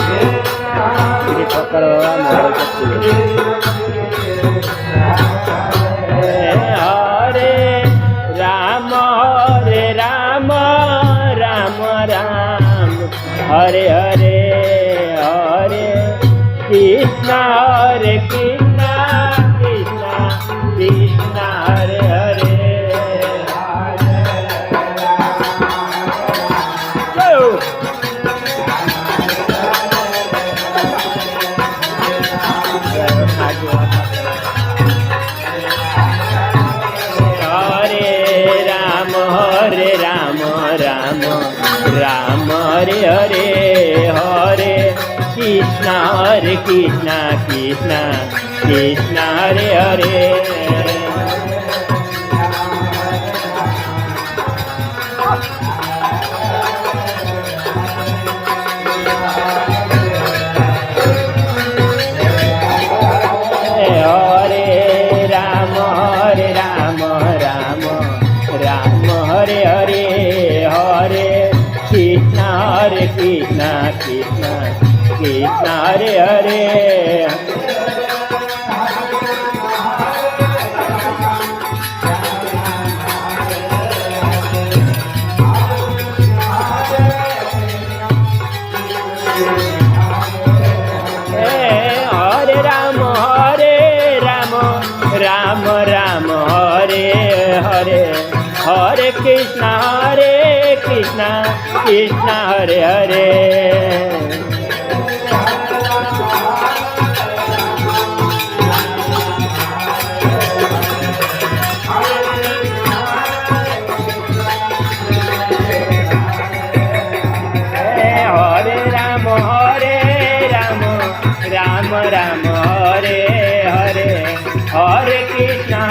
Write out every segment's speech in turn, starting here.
ini pokoknya mau Hare Rama Rama Ram Hare Hare Hare Krishna Hare Krishna Krishna Krishna Hare Hare Hare Rama Rama Hare Hare Hare Krishna Hare Krishna Krishna Krishna Hare Hare Hare Hare Hare Krishna Hare Krishna Krishna Krishna Hare Hare Hare Rama Rama Rama Hare Hare Hare Krishna Krishna Hare Hare Hare Rama Rama Rama Hare Hare Hare Krishna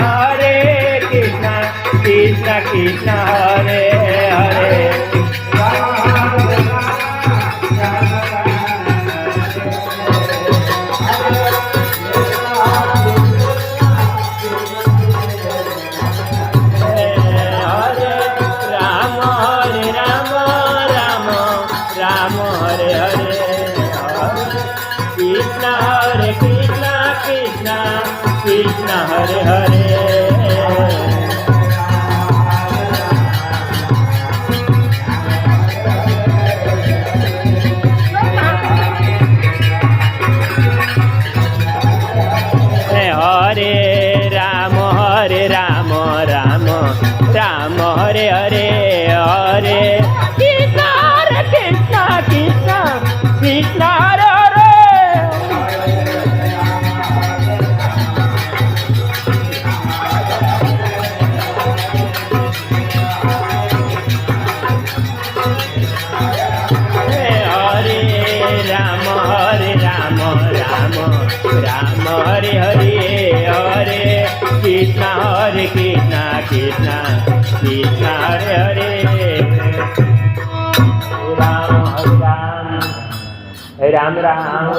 Krishna Krishna Hare Hare Rama Hare Hare Krishna Hare Krishna Krishna Krishna Hare Hare Hare Rama Rama Hare Hare Hare Krishna Krishna Krishna Hare Hare Hare Rama Hare Hare Hare Krishna Krishna Krishna Hare Hare Ram Ram